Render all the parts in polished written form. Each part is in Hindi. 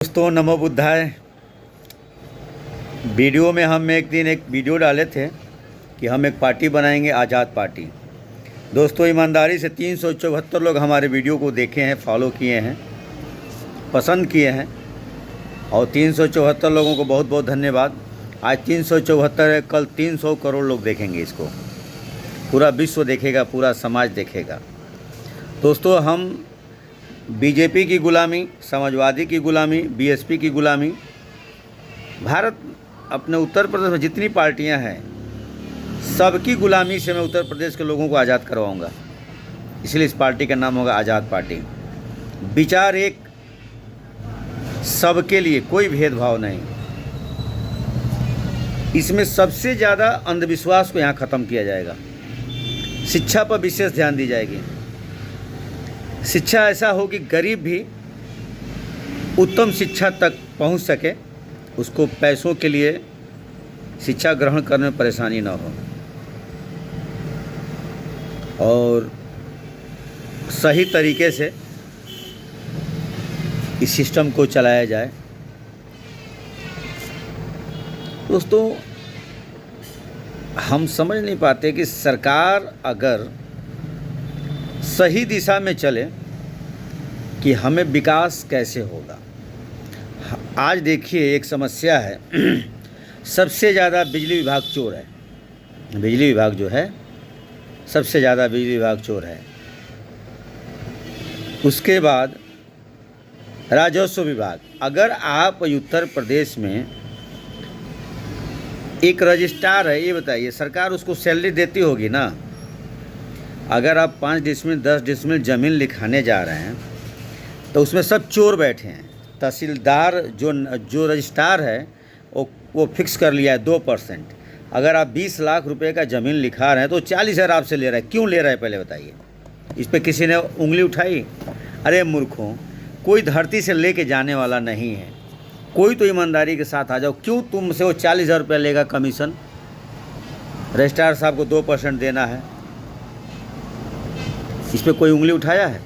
दोस्तों नमो बुद्धाय। वीडियो में हम एक दिन एक वीडियो डाले थे कि हम एक पार्टी बनाएंगे, आज़ाद पार्टी। दोस्तों ईमानदारी से 374 लोग हमारे वीडियो को देखे हैं, फॉलो किए हैं, पसंद किए हैं और 374 लोगों को बहुत बहुत धन्यवाद। आज 374 है, कल 300 करोड़ लोग देखेंगे इसको, पूरा विश्व देखेगा, पूरा समाज देखेगा। दोस्तों हम बीजेपी की गुलामी, समाजवादी की गुलामी, बीएसपी की गुलामी, भारत अपने उत्तर प्रदेश में जितनी पार्टियां हैं सबकी गुलामी से मैं उत्तर प्रदेश के लोगों को आज़ाद करवाऊंगा। इसलिए इस पार्टी का नाम होगा आज़ाद पार्टी। विचार एक, सबके लिए, कोई भेदभाव नहीं। इसमें सबसे ज़्यादा अंधविश्वास को यहाँ ख़त्म किया जाएगा। शिक्षा पर विशेष ध्यान दी जाएगी। शिक्षा ऐसा हो कि गरीब भी उत्तम शिक्षा तक पहुंच सके, उसको पैसों के लिए शिक्षा ग्रहण करने में परेशानी ना हो और सही तरीके से इस सिस्टम को चलाया जाए। दोस्तों हम समझ नहीं पाते कि सरकार अगर सही दिशा में चले कि हमें विकास कैसे होगा। आज देखिए एक समस्या है सबसे ज़्यादा बिजली विभाग चोर है। बिजली विभाग जो है सबसे ज़्यादा बिजली विभाग चोर है। उसके बाद राजस्व विभाग। अगर आप उत्तर प्रदेश में एक रजिस्ट्रार है, ये बताइए सरकार उसको सैलरी देती होगी ना। अगर आप 5 डिसमिल 10 डिसमिल ज़मीन लिखाने जा रहे हैं तो उसमें सब चोर बैठे हैं। तहसीलदार जो रजिस्ट्रार है वो फिक्स कर लिया है 2%। अगर आप 20 लाख रुपए का ज़मीन लिखा रहे हैं तो 40,000 आपसे ले रहा है। क्यों ले रहा है पहले बताइए। इस पर किसी ने उंगली उठाई? अरे मूर्खों, कोई धरती से लेके जाने वाला नहीं है। कोई तो ईमानदारी के साथ आ जाओ। क्यों तुमसे वो 40,000 रुपये लेगा कमीशन? रजिस्ट्रार साहब को 2% देना है। इस पर कोई उंगली उठाया है?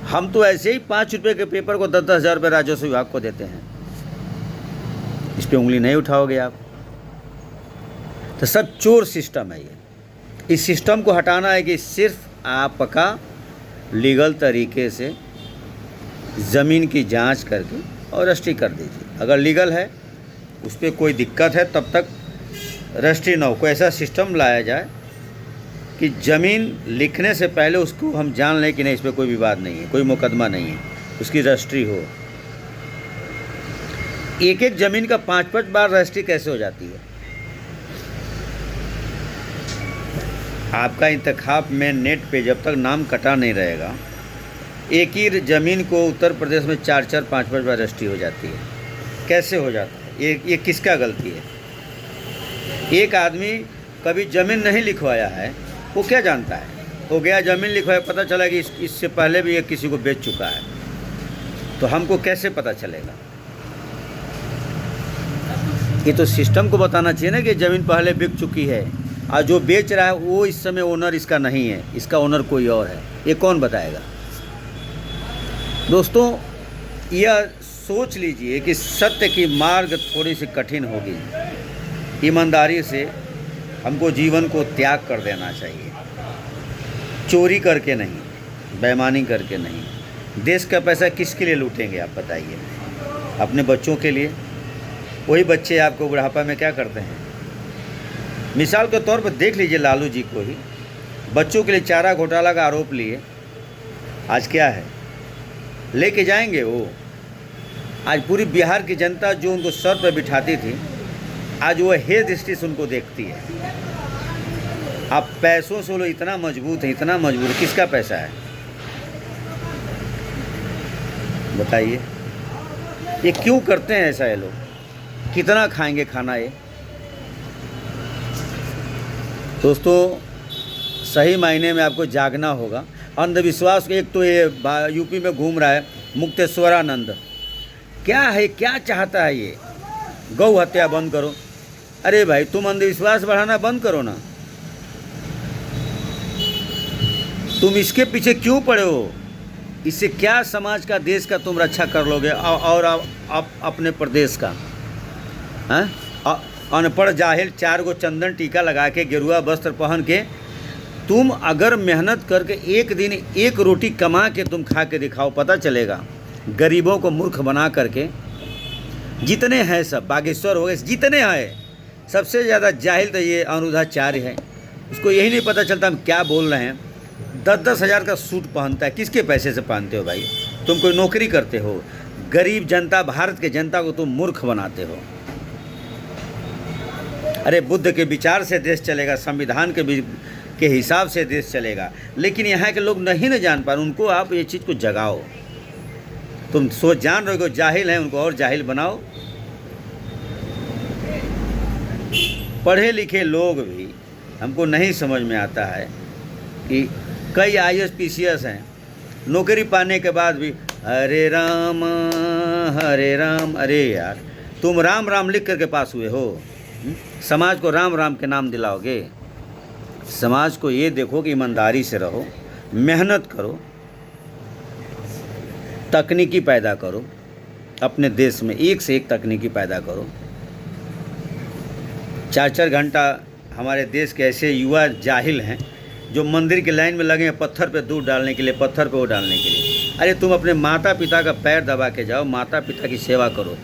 हम तो ऐसे ही 5 रुपये के पेपर को 10-10 हज़ार रुपये राजस्व विभाग को देते हैं। इस पर उंगली नहीं उठाओगे आप। तो सब चोर सिस्टम है ये। इस सिस्टम को हटाना है कि सिर्फ आपका लीगल तरीके से ज़मीन की जांच करके और रजिस्ट्री कर दीजिए। अगर लीगल है, उस पर कोई दिक्कत है, तब तक रजिस्ट्री ना हो। कोई ऐसा सिस्टम लाया जाए कि ज़मीन लिखने से पहले उसको हम जान लें कि नहीं, इस पर कोई विवाद नहीं है, कोई मुकदमा नहीं है, उसकी रजिस्ट्री हो। एक एक ज़मीन का 5-5 बार रजिस्ट्री कैसे हो जाती है? आपका इंतखाब में नेट पे जब तक नाम कटा नहीं रहेगा, एक ही ज़मीन को उत्तर प्रदेश में 4-4 5-5 बार रजिस्ट्री हो जाती है। कैसे हो जाता है? ये किसका गलती है? एक आदमी कभी ज़मीन नहीं लिखवाया है, वो क्या जानता है? हो गया ज़मीन लिखवाया, पता चला कि इससे पहले भी ये किसी को बेच चुका है, तो हमको कैसे पता चलेगा? ये तो सिस्टम को बताना चाहिए ना कि ज़मीन पहले बिक चुकी है और जो बेच रहा है वो इस समय ओनर इसका नहीं है, इसका ओनर कोई और है। ये कौन बताएगा? दोस्तों यह सोच लीजिए कि सत्य की मार्ग थोड़ी सी कठिन होगी। ईमानदारी से हमको जीवन को त्याग कर देना चाहिए। चोरी करके नहीं, बेईमानी करके नहीं। देश का पैसा किसके लिए लूटेंगे आप बताइए? अपने बच्चों के लिए। वही बच्चे आपको बुढ़ापा में क्या करते हैं? मिसाल के तौर पर देख लीजिए लालू जी को ही। बच्चों के लिए चारा घोटाला का आरोप लिए, आज क्या है? लेके जाएंगे वो। आज पूरी बिहार की जनता जो उनको सर पर बिठाती थी, आज वो हे दृष्टि से उनको देखती है। आप पैसों से लोग इतना मजबूत है, इतना मजबूत। किसका पैसा है बताइए? ये क्यों करते हैं ऐसा? ये लोग कितना खाएंगे खाना ये? दोस्तों सही मायने में आपको जागना होगा। अंधविश्वास, एक तो ये यूपी में घूम रहा है मुक्तेश्वरानंद। क्या है, क्या चाहता है ये? गौ हत्या बंद करो। अरे भाई, तुम अंधविश्वास बढ़ाना बंद करो ना। तुम इसके पीछे क्यों पड़े हो? इससे क्या समाज का, देश का तुम रक्षा कर लोगे और अपने प्रदेश का? हैं? अनपढ़ जाहिल 4 गो चंदन टीका लगा के, गेरुआ वस्त्र पहन के, तुम अगर मेहनत करके एक दिन एक रोटी कमा के तुम खा के दिखाओ, पता चलेगा। गरीबों को मूर्ख बना करके, जितने हैं सब, बागेश्वर हो गए, जितने हैं, सबसे ज़्यादा जाहिल तो ये अनुराधाचार्य है। उसको यही नहीं पता चलता हम क्या बोल रहे हैं। 10-10 हज़ार का सूट पहनता है, किसके पैसे से पहनते हो भाई? तुम कोई नौकरी करते हो? गरीब जनता, भारत के जनता को तुम मूर्ख बनाते हो। अरे बुद्ध के विचार से देश चलेगा, संविधान के हिसाब से देश चलेगा, लेकिन यहाँ के लोग नहीं न जान पा रहे। उनको आप ये चीज़ को जगाओ। तुम जान रहे हो जाहिल हैं, उनको और जाहिल बनाओ। पढ़े लिखे लोग भी, हमको नहीं समझ में आता है कि कई IAS PCS हैं, नौकरी पाने के बाद भी हरे राम हरे राम। अरे यार, तुम राम राम लिख करके पास हुए हो? समाज को राम राम के नाम दिलाओगे? समाज को ये देखो कि ईमानदारी से रहो, मेहनत करो, तकनीकी पैदा करो, अपने देश में एक से एक तकनीकी पैदा करो। 4-4 घंटा हमारे देश के ऐसे युवा जाहिल हैं जो मंदिर के लाइन में लगे हैं पत्थर पे दूध डालने के लिए, पत्थर पे वो डालने के लिए। अरे तुम अपने माता पिता का पैर दबा के जाओ, माता पिता की सेवा करो।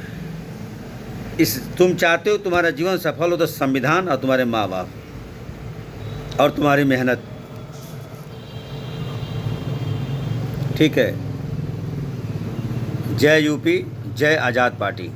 तुम चाहते हो तुम्हारा जीवन सफल हो तो संविधान और तुम्हारे माँ बाप और तुम्हारी मेहनत, ठीक है। जय यूपी, जय आज़ाद पार्टी।